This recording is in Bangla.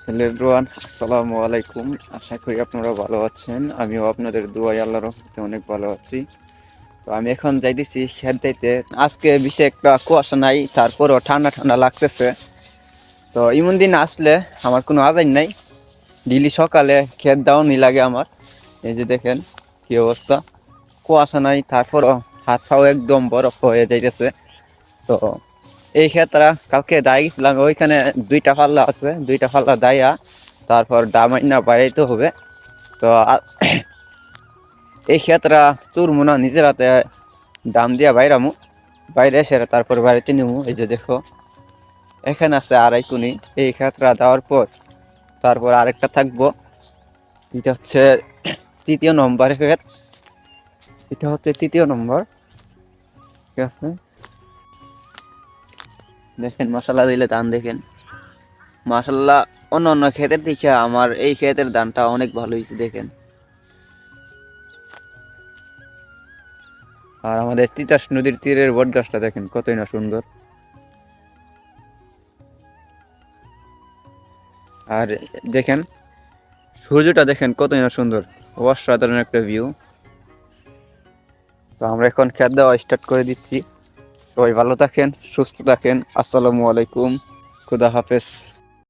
হ্যালো এভরিওয়ান, আসসালামু আলাইকুম। আশা করি আপনারা ভালো আছেন। আমিও আপনাদের দুয়ায় আল্লাহর রহমতে অনেক ভালো আছি। তো আমি এখন যাইতেছি খেত দিতে। আজকে বেশি একটা কুয়াশা নাই, তারপরও ঠান্ডা ঠান্ডা লাগতেছে। তো এমন দিন আসলে আমার কোনো আদায় নাই। ডেইলি সকালে খেত দাওনি লাগে আমার। এই যে দেখেন কি অবস্থা, কুয়াশা নাই, তারপরও হাত পাও একদম বরফ হয়ে যাইতেছে। তো এই ক্ষেতটা কালকে দায় গেছিলাম, ওইখানে দুইটা পাল্লা আছে, দুইটা পাল্লা দাইয়া তারপর ডামাইনা বাইরেতে হবে। তো এই ক্ষেতটা চুরমু না, নিজের হাতে দাম দিয়া বাইরামু, বাইরে এসে তারপর বাড়িতে নিমু। এই যে দেখো এখানে আছে আড়াই কুনি। এই ক্ষেতটা দেওয়ার পর তারপর আরেকটা থাকবো, এটা হচ্ছে তৃতীয় নম্বর ক্ষেত। এটা হচ্ছে তৃতীয় নম্বর, ঠিক আছে। দেখেন মশলা দিলে ধান দেখেন, মাশাল্লাহ। অন্য অন্য ক্ষেতের দিকে আমার এই ক্ষেতের ধানটা অনেক ভালো হয়েছে দেখেন। আর আমাদের তিতাস নদীর তীরের বট গাছটা দেখেন কতই না সুন্দর। আর দেখেন সূর্যটা দেখেন কতই না সুন্দর, অসাধারণ একটা ভিউ। তো আমরা এখন খেত দেওয়া স্টার্ট করে দিচ্ছি। সবাই ভালো থাকেন, সুস্থ থাকেন। আসসালামু আলাইকুম, খুদা হাফেজ।